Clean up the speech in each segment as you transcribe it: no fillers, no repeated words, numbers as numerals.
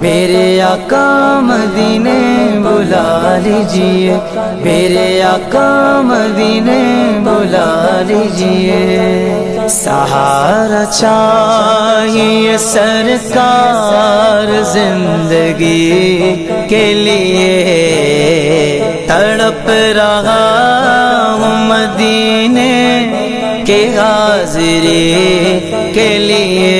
میرے آقا مدینے بلا لیجئے، میرے آقا مدینے بلا لیجئے، سہارا چاہیے سرکار زندگی کے لیے، تڑپ رہا ہوں مدینے کے حاضری کے لیے،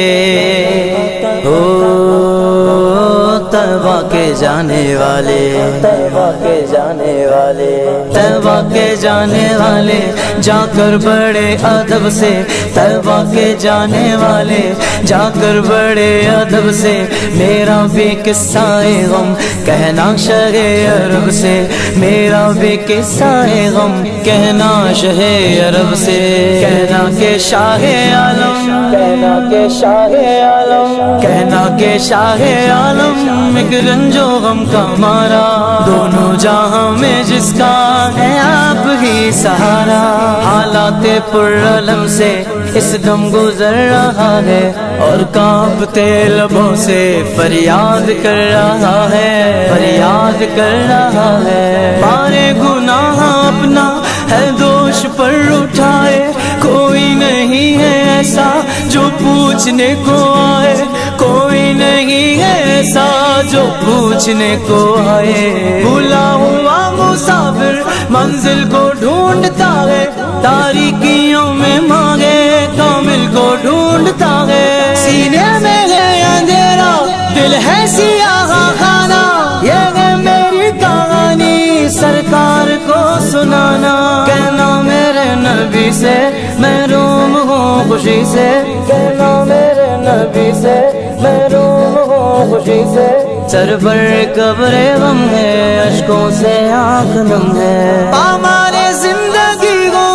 طیبہ کے جانے والے، طیبہ کے جانے والے، طیبہ کے جانے والے، جا کر بڑے ادب سے، طیبہ کے جانے والے، جا کر بڑے ادب سے، میرا بھی قصہ غم کہنا شہ عرب سے، میرا بھی قصہ غم کہنا شہ عرب سے، کہنا کہ شاہ عالم، کہنا کہ شاہ عالم، کہنا کہ شاہ عالم ایک رنج و غم کا مارا، دونوں جہاں میں جس کا ہے آپ ہی سہارا، حالات پرعلم سے اس دم گزر رہا ہے، اور کانپتے لبوں سے فریاد کر رہا ہے، فریاد کر رہا ہے، بارے گناہ اپنا ہے دوش پر اٹھائے، کوئی نہیں ہے ایسا جو پوچھنے کو آئے، کوئی نہیں ہے ایسا جو پوچھنے کو آئے، بھولا ہوا مسافر منزل کو ڈھونڈتا ہے، تاریکیوں میں مانگے کامل کو ڈھونڈتا ہے، سینے میں ہے اندھیرا دل ہے سیاہ خانہ، یہ ہے میری کہانی سرکار کو سنانا، کہنا میرے نبی سے محروم ہوں خوشی سے، کہنا میرے نبی سے محروم ہوں خوشی سے، سر پر قبر غم ہے، اشکوں سے آنکھ نم ہے، ہمارے زندگی ہو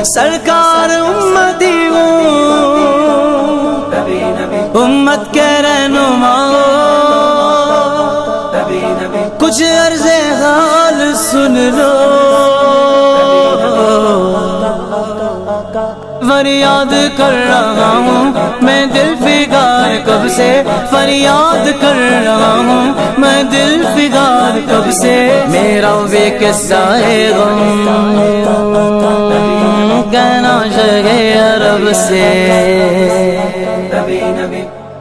سرکار امتی ہو، امت کے رہنما ہو، کچھ عرض حال سن لو، فریاد کر رہا ہوں میں دل فگار کب سے، فریاد کر رہا ہوں میں دل فگار کب سے، میرا بھی قصہ غم کہنا شہ عرب سے،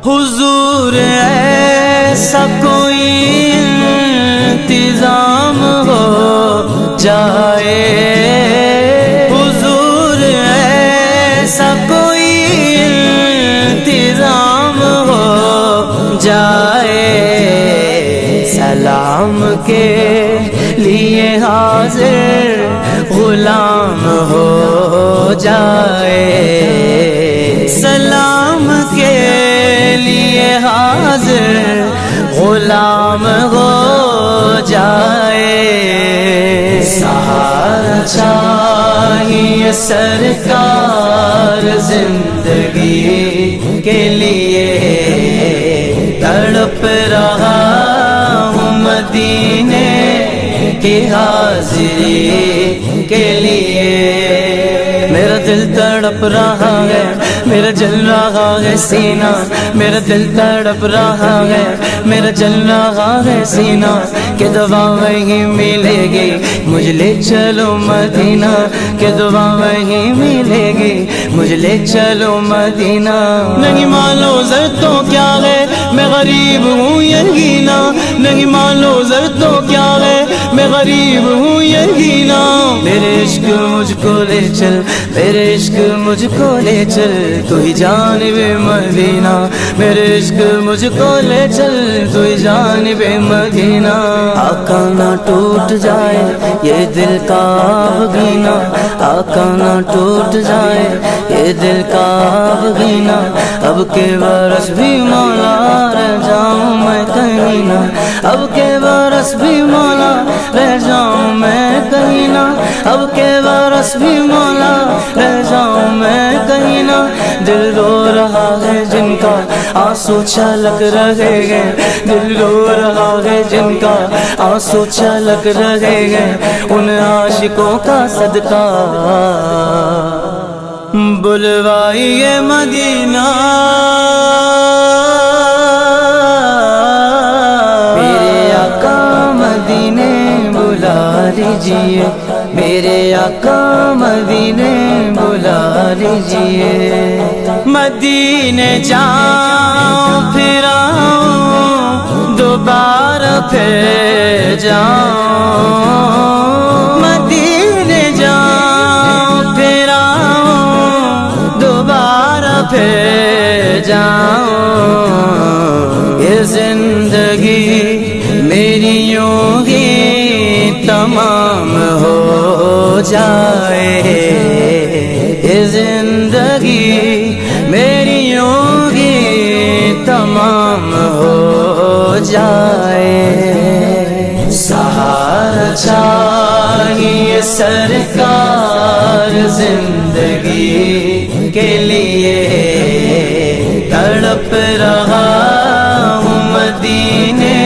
حضور ایسا کوئی انتظام ہو جائے، حضور ایسا کوئی انتظام ہو جائے، سلام کے لیے حاضر غلام ہو جائے، سلام کے لیے حاضر غلام ہو جائے، سہارا چاہیے سرکار زندگی کے لیے، تڑپ رہا ہوں مدینے کی حاضری کے لیے، میرا دل تڑپ رہا ہے، میرا جل رہا ہے سینہ، میرا دل تڑپ رہا ہے، میرا جل رہا ہے سینہ، کہ دعا وہیں ملے گی مجھ لے چلو مدینہ، کہ دعا وہیں ملے گی مجھ لے چلو مدینہ، نہیں مانو زر تو کیا ہے میں غریب ہوں یقینا، نہیں مانو زر تو کیا ہے میں غریب ہوں یقینا، میرے عشق مجھ کو لے چل، میرے عشق مجھ کو لے چل، تو ہی جانب مدینہ، میرے عشق مجھ کو لے چل، تو ہی جانب مدینہ، آقا نہ ٹوٹ جائے یہ دل کا بگینا، آقا نہ ٹوٹ جائے یہ دل کا بگینا، اب کے برس بھی مولا رہ جاؤں میں کہیں نہ، اب کے برس بھی مولا رہ جاؤں میں کہیں نہ، اب کے برس بھی مولا رہ جاؤں میں کہیں نہ، دل رو رہا ہے جن کا آنسو چھلک رہے ہیں، دل رو رہا ہے جن کا آنسو چھلک رہے ہیں، ان عاشقوں کا صدقہ بلوائیے مدینہ لیجئے میرے آقا مدینے بلا لیجئے مدینے جاؤں پھر آؤں دوبارہ پھر جاؤں مدینے جاؤں پھر آؤں دوبارہ پھر جاؤں یہ زندگی میری یوں ہی تمام ہو جائے یہ زندگی میری یوں ہی تمام ہو جائے سہارا چاہیے سرکار زندگی کے لیے تڑپ رہا ہوں مدینے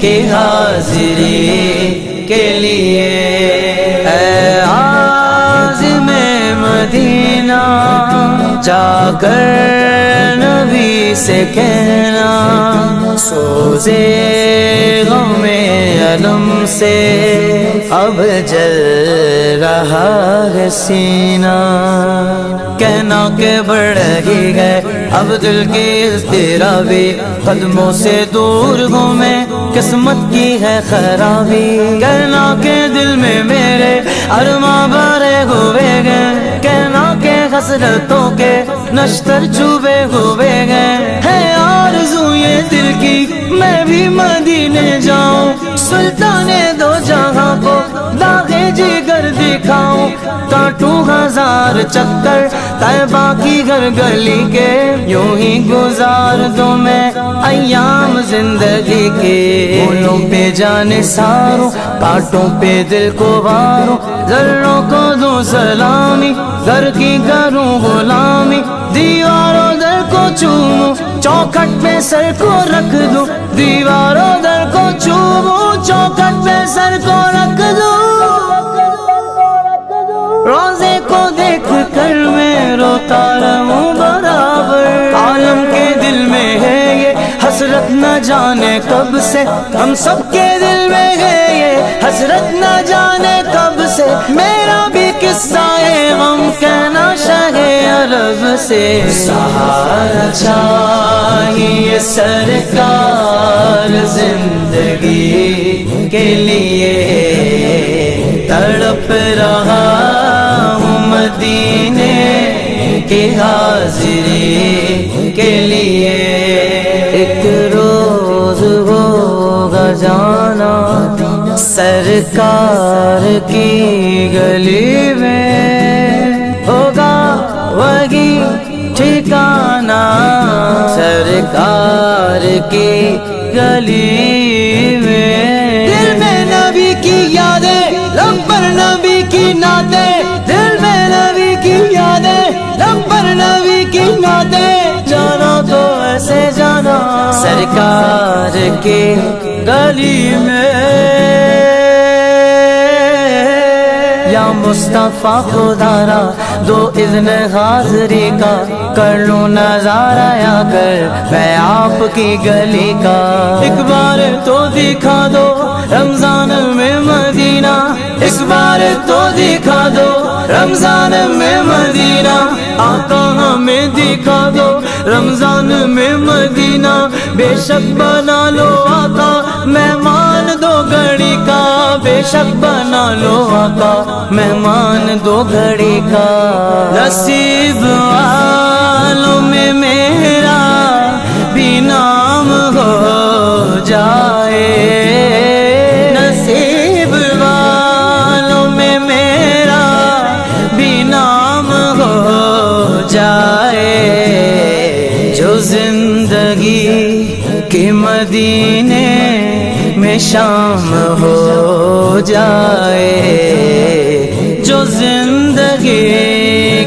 کی حاضری کے لیے اے عازم مدینہ جا کر نبی سے کہنا سوزے غم علم سے اب جل رہا ہے سینہ کہنا کہ بڑھ ہی گئے اب دل کی اضطرابی قدموں سے دور ہوں میں قسمت کی ہے خرابی کہنا کہ دل میں میرے ارماں بھرے ہوئے گئے کہنا کہ حسرتوں کے نشتر چوبے ہوئے گئے ہے آرزو یہ دل کی میں بھی مدینے جاؤں سلطان دو جہاں کو داغے جگر دکھاؤں کاٹوں ہزار چکر طیبہ کی گھر گلی کے یوں ہی گزار دوں میں ایام زندگی کے پھولوں پہ جانے ساروں کانٹوں پہ دل کو واروں ذروں کو دوں سلامی گھر کی کروں غلامی دیواروں در کو چوموں چوکھٹ پہ سر کو رکھ دوں دیواروں در کو چوموں چوکھٹ پہ سر کو رکھ دوں روزے کو دیکھ کر میں روتا رہوں برابر عالم کے دل میں ہے یہ حسرت نہ جانے کب سے ہم سب کے دل میں ہے یہ حسرت نہ جانے کب سے میرا بھی قصہ غم کہنا شاہ عرب سے سہارا چاہیے سرکار زندگی کے لیے تڑپ رہا ہوں مدینے کی حاضری کے لیے ایک روز ہوگا جانا سرکار کی گلی میں ہوگا وہی ٹھکانہ سرکار کی گلی میں دل میں نبی کی یادیں لب پر نبی کی نعتیں دل میں نبی کی یادیں لب پر نبی کی نعتیں جانا تو ایسے جانا سرکار کی گلی میں یا مصطفیٰ خدا را دو اذن حاضری کا کر لوں نظارہ یا کر میں آپ کی گلی کا ایک بار تو دکھا دو رمضان میں مدینہ اس بار تو دکھا دو رمضان میں مدینہ آقا ہمیں دکھا دو رمضان میں مدینہ بے شک بنا لو آقا مہمان دو گھڑی کا بے شک بنا لو آقا مہمان دو گھڑی کا نصیب والوں میں میرا بھی نام ہو جائے نصیب والوں میں میرا بھی نام ہو جائے جو زندگی کے مدینے میں شام ہو جائے جو زندگی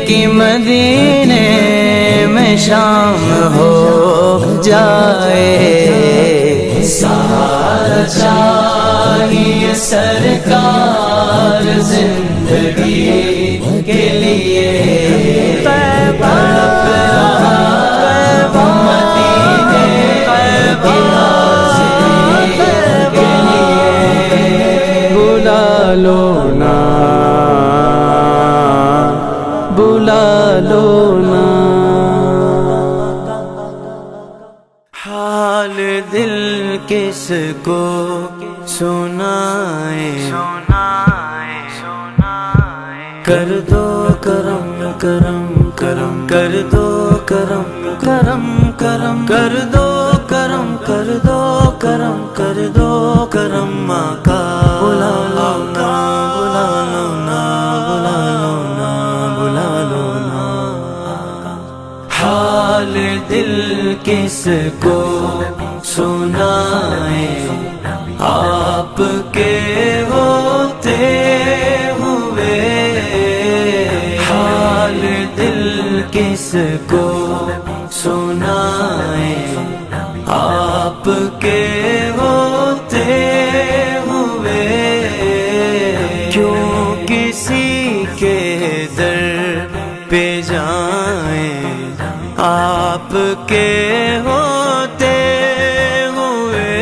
کی مدینے میں شام ہو جائے سہارا چاہیے سرکار زندگی کے لیے تڑپ رہا مدینے کی حاضری کے لیے بلا لو نا، بلا لو نا۔ حال دل کس کو سنائے، کر دو کرم کرم کرم، کر دو کرم کرم کرم، کر دو کرم کر دو کرم، کر دو کرم آقا، بلا لو نا، بلا لو نا، بلا لو نا، بلا لو نا۔ حال دل کس کو سنائے، آپ کے ہوتے ہوئے، حال دل کس کو سنائے، آپ کے ہوتے ہوئے، کیوں کسی کے در پہ جائیں، آپ کے ہوتے ہوئے،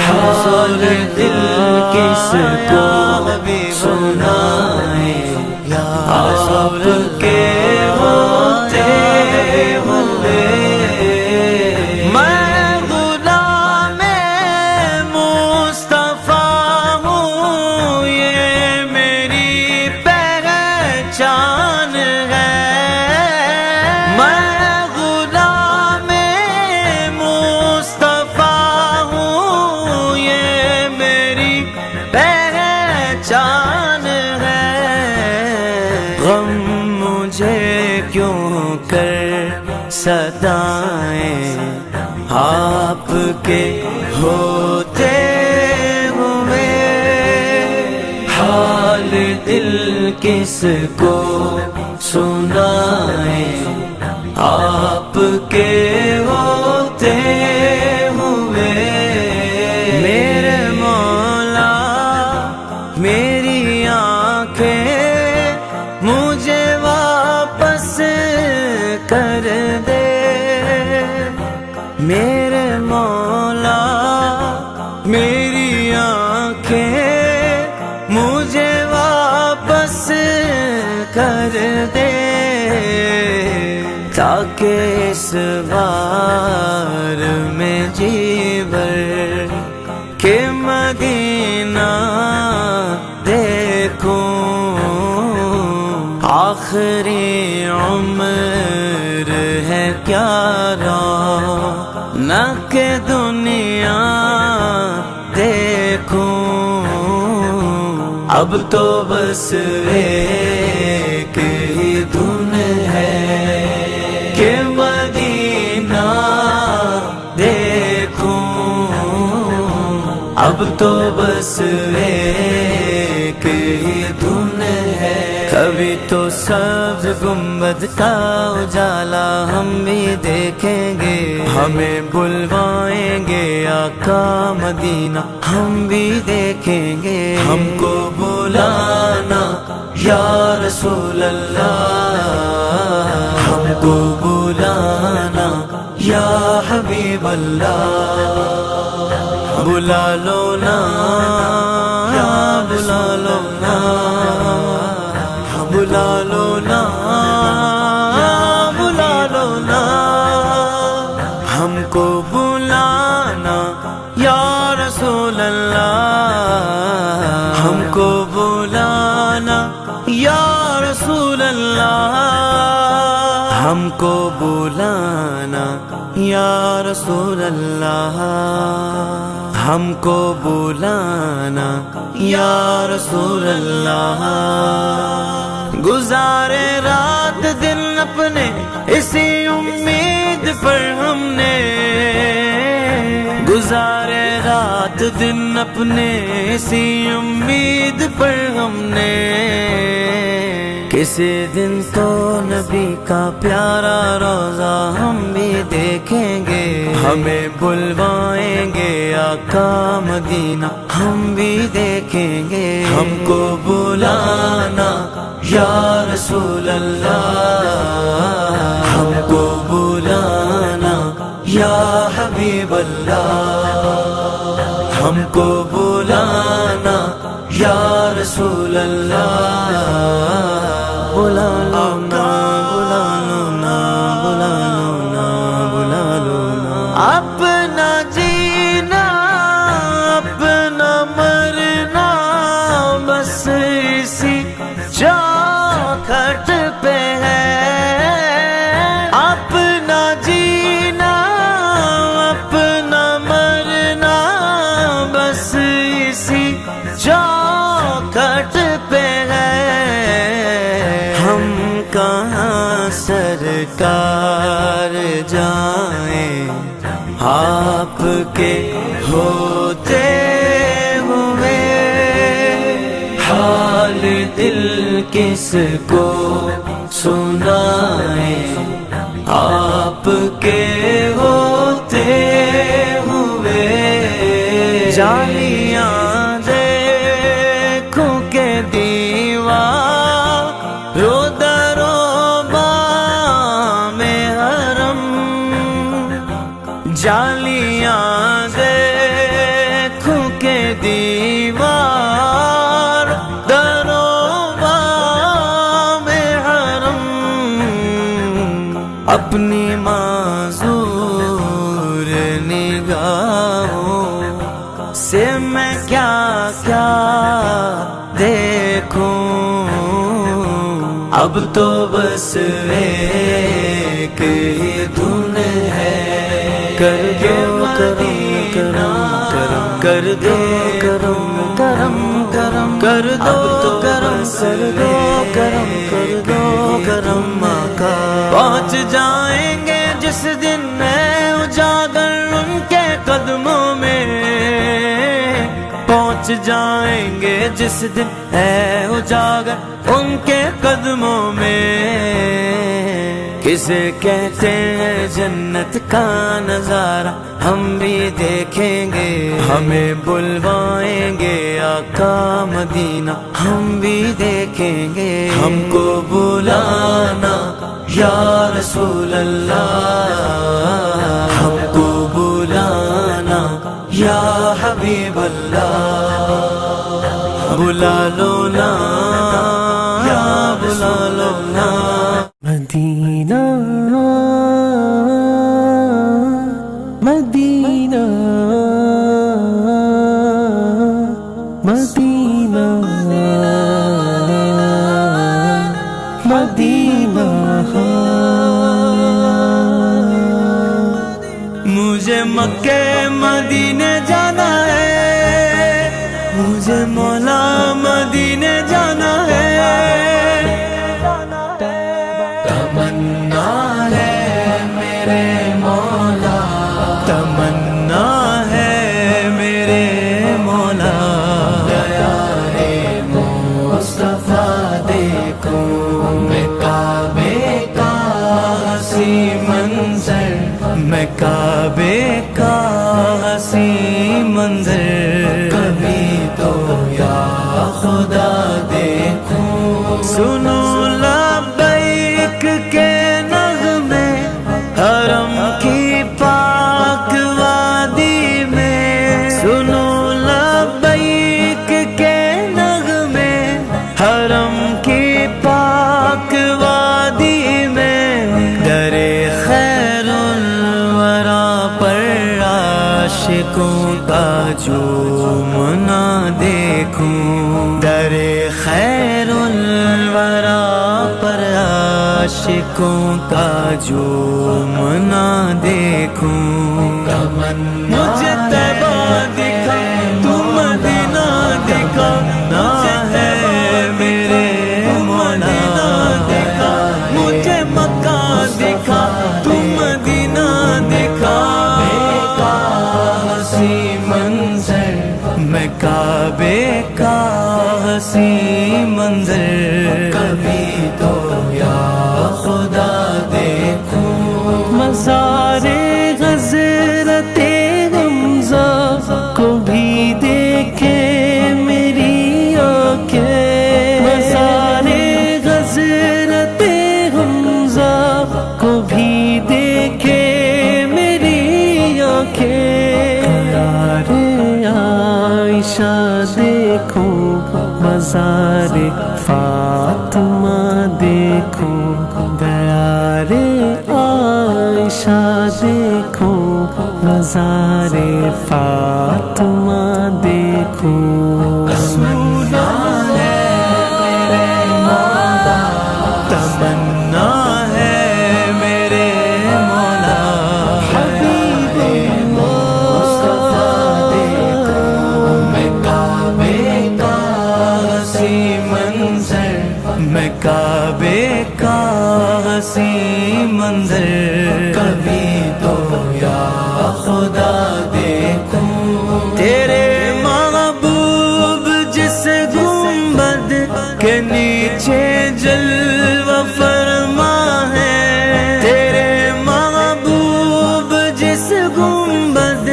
حال دل کس کو سنائے، آپ کے ہوتے ہوئے۔ میں غلام مصطفیٰ ہوں، یہ میری پہچان ہے، میں غلام مصطفیٰ ہوں، یہ میری پہچان ہے۔ غم مجھے کیوں کر ستائیں، آپ کے ہوتے ہوئے، حال دل کس کو سنائیں، آپ کے ہوتے ہوئے۔ میرے مولا میری آنکھیں مجھے واپس کر دے، میرے مولا میری آنکھیں مجھے واپس کر دے، تاکہ اس بار میں جی بھر کے مدینہ دیکھوں، آخری عمر ہے کیا رونق دنیا دیکھوں، اب تو بس ایک ہی دھن ہے کہ مدینہ دیکھوں، اب تو بس ایک ہی دھن ہے۔ کبھی تو سبز گنبد کا اجالا ہم بھی دیکھیں گے، ہمیں بلوائیں گے آقا مدینہ ہم بھی دیکھیں گے، ہم کو بلانا یا رسول اللہ، ہم کو بلانا یا حبیب اللہ، بلا لو نا، بلا لو نا، بلا لو نا، بلا لو نا، ہم کو بلانا یا رسول اللہ، ہم کو بلانا یا رسول اللہ، ہم کو بلانا یا رسول اللہ، ہم کو بلانا یا رسول اللہ۔ گزارے رات دن اپنے اسی امید پر ہم نے، گزارے رات دن اپنے اسی امید پر ہم نے، کسی دن تو نبی کا پیارا روزہ ہم بھی دیکھیں گے، ہمیں بلوائیں گے آقا مدینہ ہم بھی دیکھیں گے، ہم کو بلانا یا رسول اللہ، ہم کو بلانا یا حبیب اللہ، ہم کو بلانا یا رسول اللہ، بلا لو نا، بلا لو نا، بلا لو نا، بلا لو نا۔ اپنا جینا اپنا مرنا بس اسی چوکھٹ پہ ہے، اپنا جینا اپنا مرنا بس اسی چوکھٹ پہ ہے۔ ہم کہاں سرکار جائیں آپ کے ہوتے ہوئے، حال دل کس کو سنائیں آپ کے ہوتے ہوئے۔ جالیاں دیکھوں کے دیوار رو درو بام حرم، جالیاں دیکھوں کے دیوار درو بام حرم، اپنی معذور نگاہوں سے میں کیا کیا دیکھوں، اب تو بس ایک ہی دھن ہے، کر دو کرم کرم کر دو کرم کرم کرم کر دو کرم کر دو کرم کر دو کرم آقا۔ پہنچ جائیں گے جس دن میں اجاگر ان کے قدموں میں، پہنچ جائیں گے جس دن ہے اجاگر ان کے قدموں میں۔ کسے کہتے ہیں جنت کا نظارہ ہم بھی دیکھیں گے، ہمیں بلوائیں گے آقا مدینہ ہم بھی دیکھیں گے۔ ہم کو بلانا یا رسول اللہ، ہم کو بلانا یا حبیب اللہ، بلا لو نا یا بلا لو نا۔ مدینہ مدینہ مدینہ مدینہ، مجھے مکے مدینے جانا ہے، مجھے مولا مدینے جانا ہے، تمنا ہے میرے مولا، تمنا ہے میرے مولا، پیارے مصطفیٰ دیکھوں میں کعبے کا حسی منظر، میں کعبے کا حسی منظر، کبھی تو یا خدا دیکھوں۔ سنو لبیک کے نغمے حرم کی پاک وادی میں، سنو لبیک کے نغمے حرم کی پاک وادی میں، درے خیر الورا پر عاشقوں کا جو منا دیکھوں، درے خیر الورا پر عاشقوں کا جو منا دیکھوں، مجھے طیبہ دکھا تو مدینہ دکھا نہ ہے میرے مولا، مجھے مکہ دکھا تو مدینہ دکھا، حسی منظر میں کعبے کا حسی منظر، کبھی تو یا خدا دیکھوں۔ مزار حضرت حمزہ کو بھی دیکھے میری آنکھیں، مزار حضرت حمزہ کو بھی دیکھے میری آنکھیں، عائشہ دیکھوں مزار فاطمہ دیکھو گیا رے عائشہ دیکھو مزار فاطمہ دیکھو تمنا ہے میرے مولا تمنا ہے میرے مولا حبیب مصطفیٰ دیکھو میں کعبے کا حسین منظر میں کعبے کا حسین منظر کبھی تو یا خدا دیکھوں تیرے محبوب جس گنبد کے نیچے جلوہ فرما ہے تیرے محبوب جس گنبد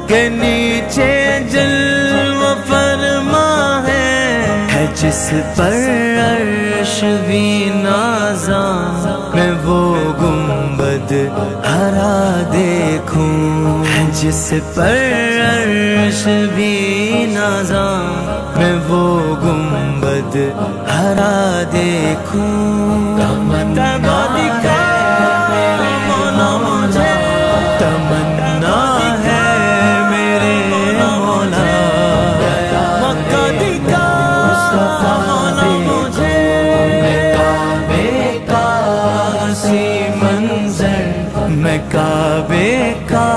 کے نیچے جلوہ فرما ہے جس پر عرش بھی نازاں میں وہ گنبد ہرا دیکھوں جس پر عرش بھی نازاں میں وہ گنبد ہرا دیکھوں تمنا ہے میرے مولا مجھے تمنا ہے میرے مولا مکہ دکھا مولا مجھے میں کعبے کا حسین منظر میں کعبے کا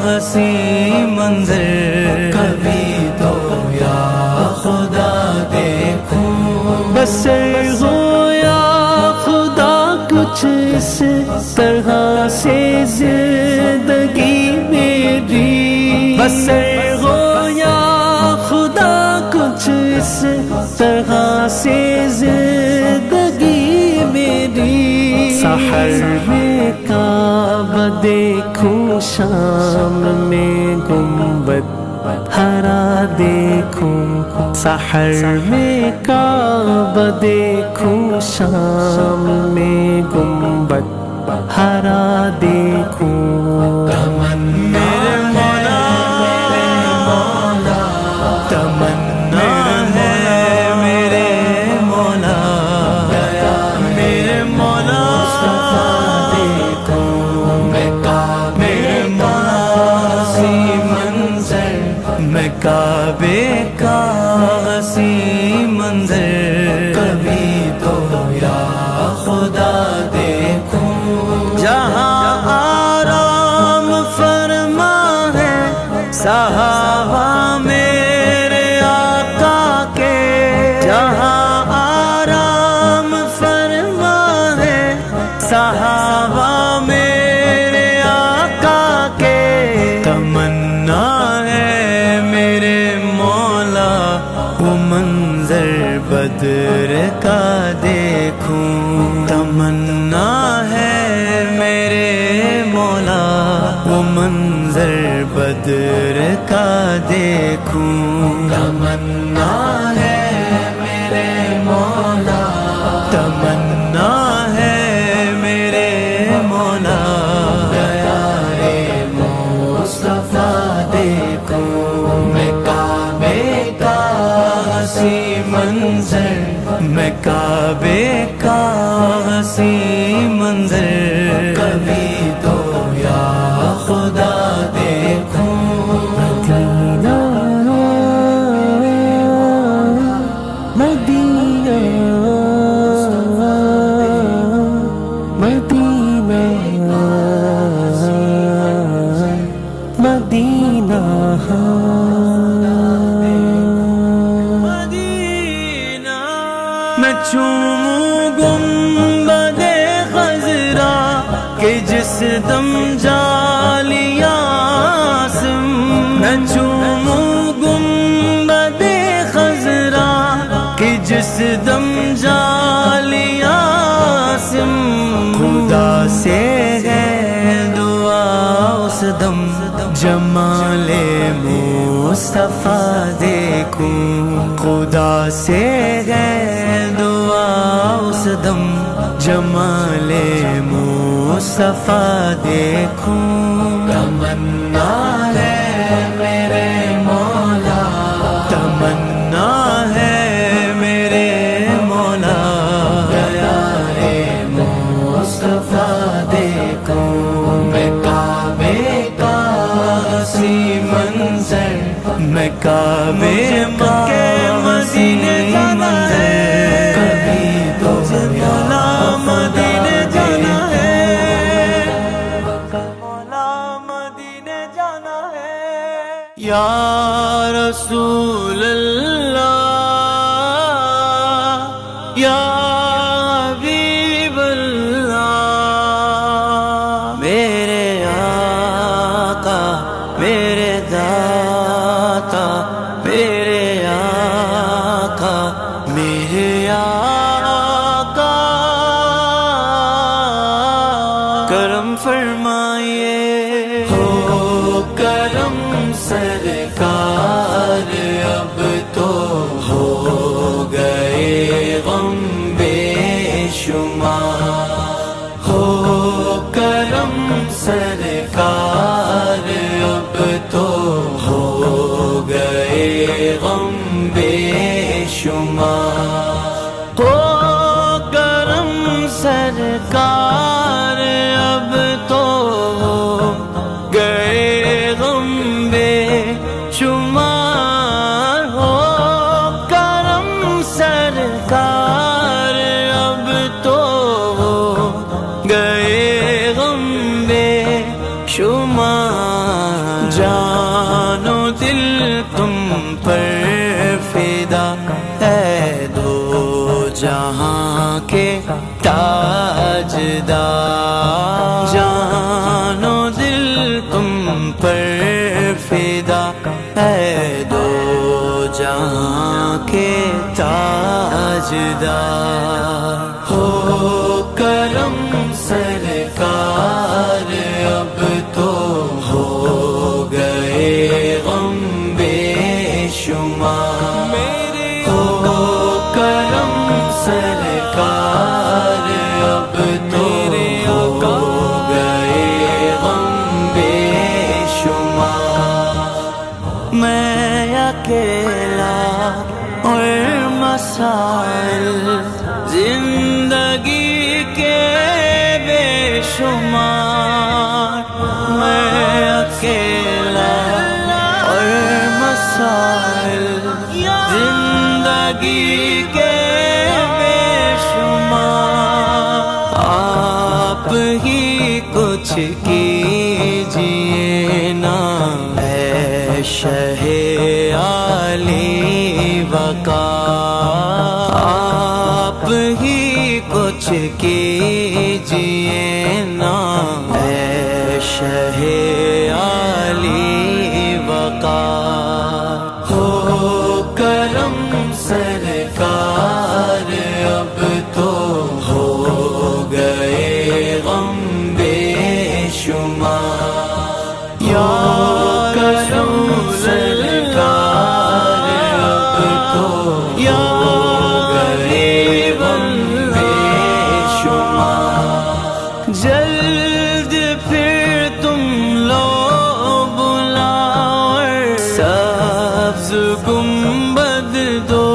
حسین منظر کبھی تو یا خدا دیکھوں بس ہو یا خدا کچھ اس طرح سے زندگی میری بس ہو یا خدا کچھ اس طرح سے زندگی میری سحر میں کعبہ دیکھوں شام میں گنبد ہرا دیکھوں سحر میں کعبہ دیکھوں شام میں گنبد ہرا دیکھوں میرے مولا تمنا ہے میرے مولا میرے مولا دیکھوں میں کعبے کا حسین منظر میں کعبے کا حسین منظر کبھی تو یا خدا دیکھوں جہاں آرام فرما ہے صحابہ میرے آقا کے جہاں آرام فرما ہے صحابہ میرے آقا کے تمنا ہے میرے مولا وہ منظر بدر کا دیکھوں تمنا ہے میرے مولا وہ منظر بدر کا دیکھوں تمنا ہے میرے مولا تمنا ہے میرے مولا پیارے مصطفیٰ دیکھوں میں کعبے کا حسین منظر میں کعبے کا حسین منظر کبھی تو یا خدا دیکھوں مدینہ مدینہ مدینہ مدینہ میں چوموں گنبد خضرا کہ جس دم جالیا سم میں چوموں گنبد خضرا کہ جس دم جالیا سم خدا سے ہے دعا اس دم جمال مصطفیٰ دیکھوں خدا سے ہے دعا اس دم جمال مصطفیٰ دیکھوں تمنا ہے میرے مولا تمنا ہے میں کعبے مکے مدینے جانا ہے، کبھی تو مولا مدینے جانا ہے، مولا مدینے جانا ہے۔ یا رسول اللہ، یا حبیب اللہ، میرے آقا میرے داتا، میرے آقا میرے آقا، کرم فرمائیے، ہو کرم سرکار، اب تو ہو گئے غم بے شمار، ہو کرم سرکار، اب تو ہو گئے غم بے شمار، ہو کرم سرکار، اب تو ہو گئے غم بے شمار، ہو کرم سرکار، اب تو ہو گئے غم بے شمار، جان و دل تم پر فدا ہے، دو جہاں کے تاجدار، جان و دل تم پر فدا ہے، دو جہاں کے تاجدار، ہو کرم سرکار، اب تو ہو گئے غم بے شمار، ہو کرم سرکار، اب تو ہو گئے غم بے شمار، میں اکیلا اور مسائل زندگی کے بے شمار، میں اکیلا اور مسائل زندگی کے بے شمار، آپ ہی کچھ کیجیے نا اے شہ عالی وقار، آپ ہی کچھ کیجیے نا اے شہ عالی وقار، ہو کرم سرکار، اب تو ہو گئے غم بے شمار، یا کرم سرکار، اب تو یا ہو گئے غم بے شمار، جلد پھر تم لو بلاور، سبز گنبد دو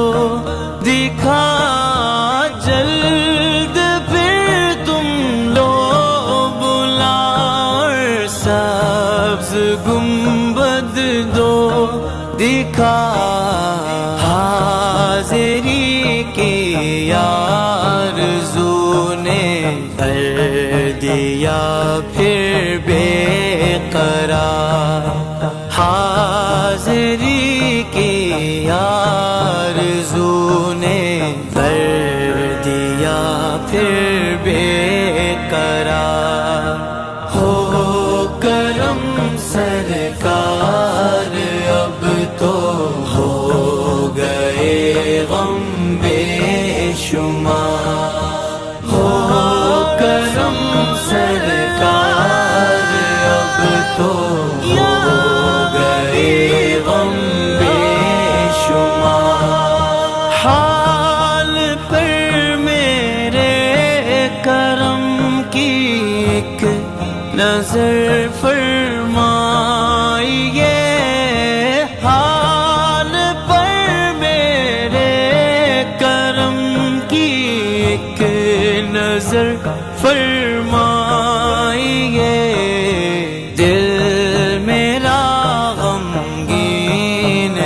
دکھا، جلد پھر تم لو بلاور، سبز گنبد دو دکھا، حاضری کی آرزو نے کر دیا پھر بے قرار، حاضری کی آرزو نے کر دیا پھر بے قرار، ہو کرم سرکار، اب تو ہو گئے غم بے شمار، ہو کرم سرکار، اب تو ہو گئے غم بے شمار، حال پر میرے کرم کی ایک نظر فرمائیے، حال پر میرے کرم کی ایک نظر فرمائیے، دل میرا غمگین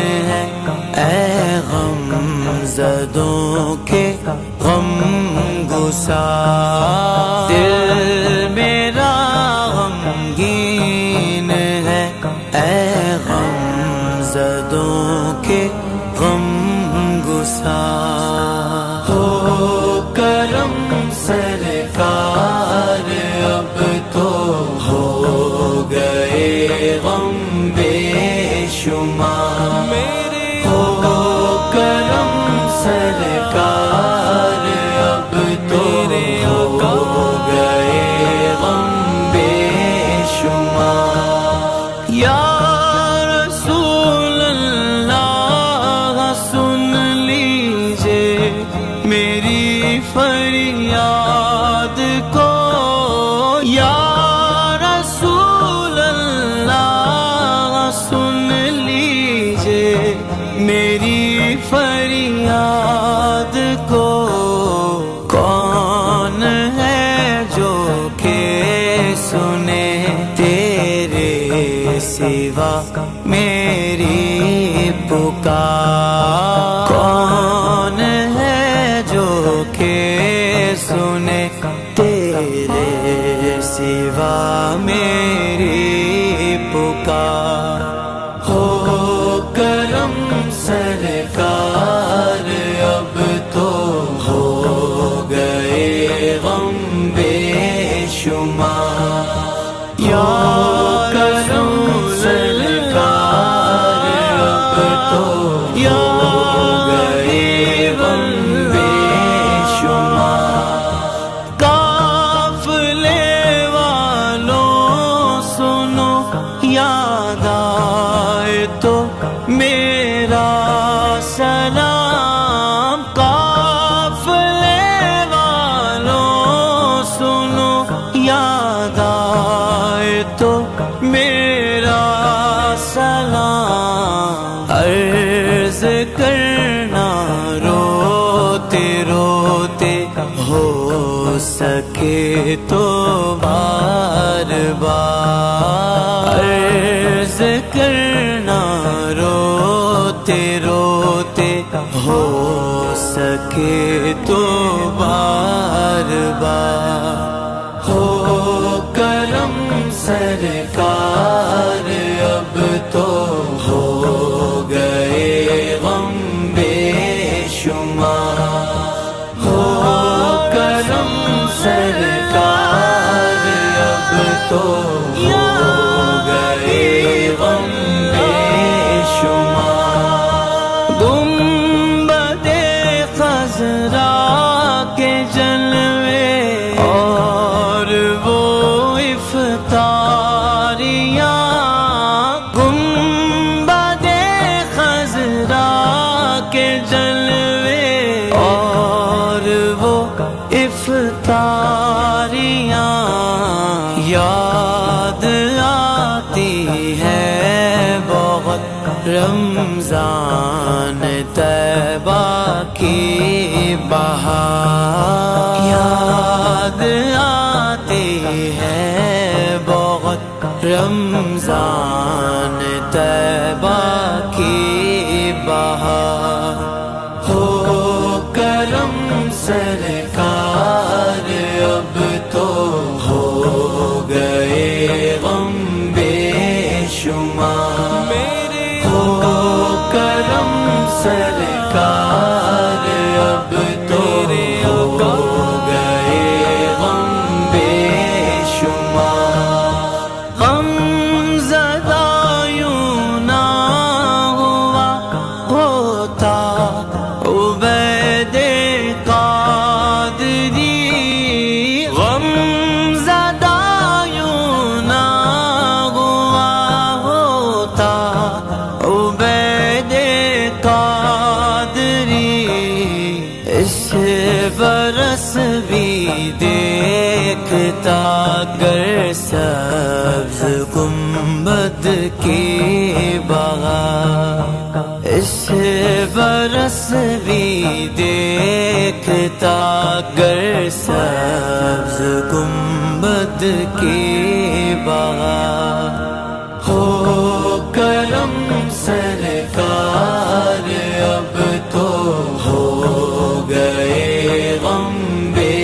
گسار، دل میرا غمگین ہے اے غم زدوں کے غم گسار، ہو کرم سرکار اب تو ہو گئے غم بے شمار، ہو کرم سرکار اب تو ہو گئے غم بے شمار، یا رسول اللہ سن لیجئے میری فریاد کو، یا رسول اللہ سن لیجئے میری فریاد کو، کون ہے جو کہ سنے تیرے سوا میری پکار، کون ہے جو کہ سنے تیرے سوا میری پکار، ہو کرم سرکار اب تو ہو گئے غم بے شمار، یا کرم سرکار اب تو ہو گئے غم بے شمار، قافلے والوں سنو یاد آئے تو میرا سلام، قافلے والوں سنو یاد آئے تو میرا سلام، عرض کرنا روتے روتے ہو سکے تو بار بار، عرض کرنا روتے روتے ہو سکے تو بار بار، ہو کرم سرکار اب تو ہو گئے غم بے شمار، ہو کرم سرکار اب تو ہو گئے غم بے شمار، گنبد خضرا کے جلوے اور وہ افطاریاں، گنبد خضرا کے جلوے اور وہ افطاریاں، یاد آتی ہے بہت رمضان طیبہ کی بہار، یاد آتی ہے بہت رمضان طیبہ کی بہار، ہو کرم سرکار اب تو ہو گئے غم بے شمار، ہو کرم سرکار اب تو ہو گئے غم بے شمار، غم زدہ یوں نہ ہوا ہوتا عبید قادری، غم زدہ یوں نہ ہوا ہوتا عبید قادری، اس برس بھی دیکھتا گر سبز گنبد کی بہار، اس برس بھی دیکھتا گر سبز گنبد کی بہار، ہو کرم سرکار اب تو ہو گئے غم بے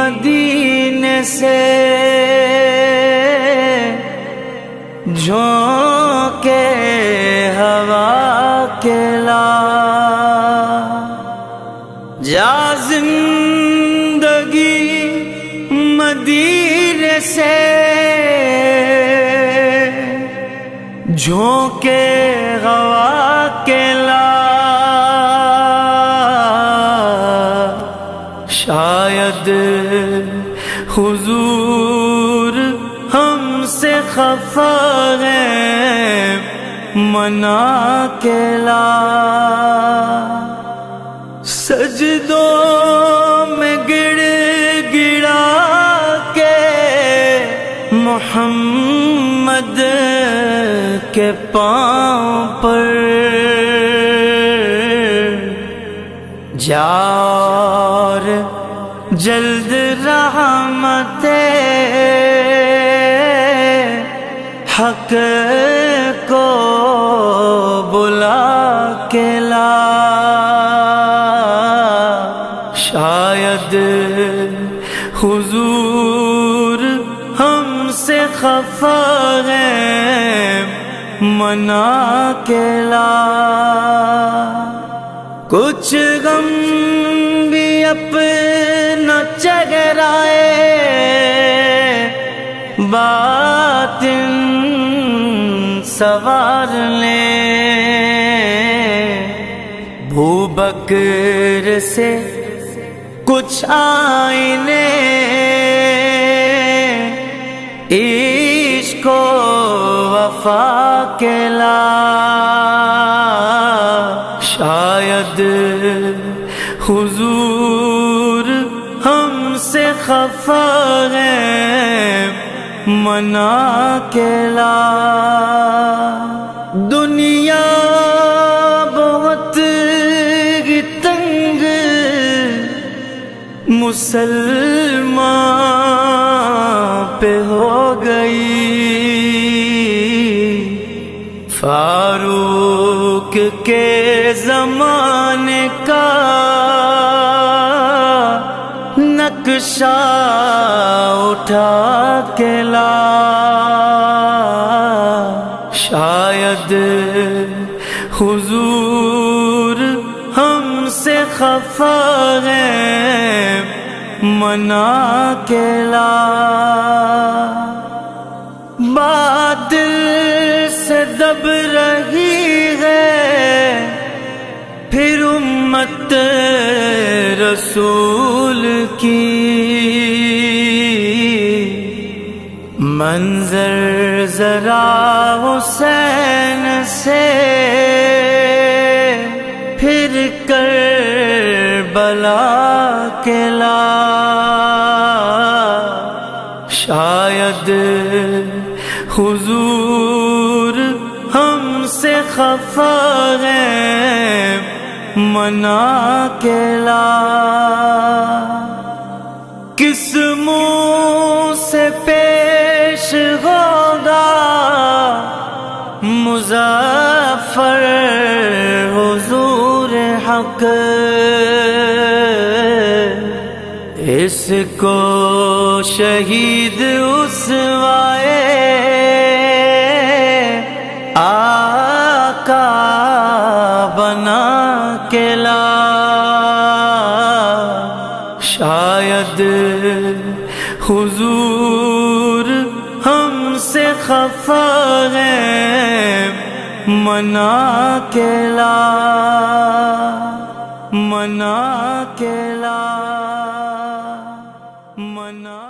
مدینے سے جھونکے ہوا کے لا، جا زندگی مدینے سے جھونکے ہوا کے لا، شاید حضور ہم سے خفا ہے منا کے لا، سجدوں میں گڑ گڑا کے محمد کے پاؤں پر جار جلد رحمت حق کو بلا کے لا، شاید حضور ہم سے خفا ہے منا کے لا، کچھ غم بھی اپنا چہرائے باطن سوار لیں، بکر سے کچھ آئینے عشق و وفا کے لا، شاید حضور ہم سے خفا ہے منا کے لا، دنیا بہت تنگ مسلمان پہ ہو گئی، فاروق کے زمانے کا نقشہ اٹھا کے لا، شاید حضور ہم سے خفا ہے منا کے لا، باطل سے دب رہی ہے پھر امت رسول کی، منظر ذرا حسین سے پھر کربلا کے لا، شاید حضور ہم سے خفا ہے منا کے لا، کس منہ سے پیش ہوگا مظفر حضور حق، اس کو شہید اسوائے آقا بنا کے لا، شاید حضور ہم سے خفا ہے منا کے لا، منا کے لا، منا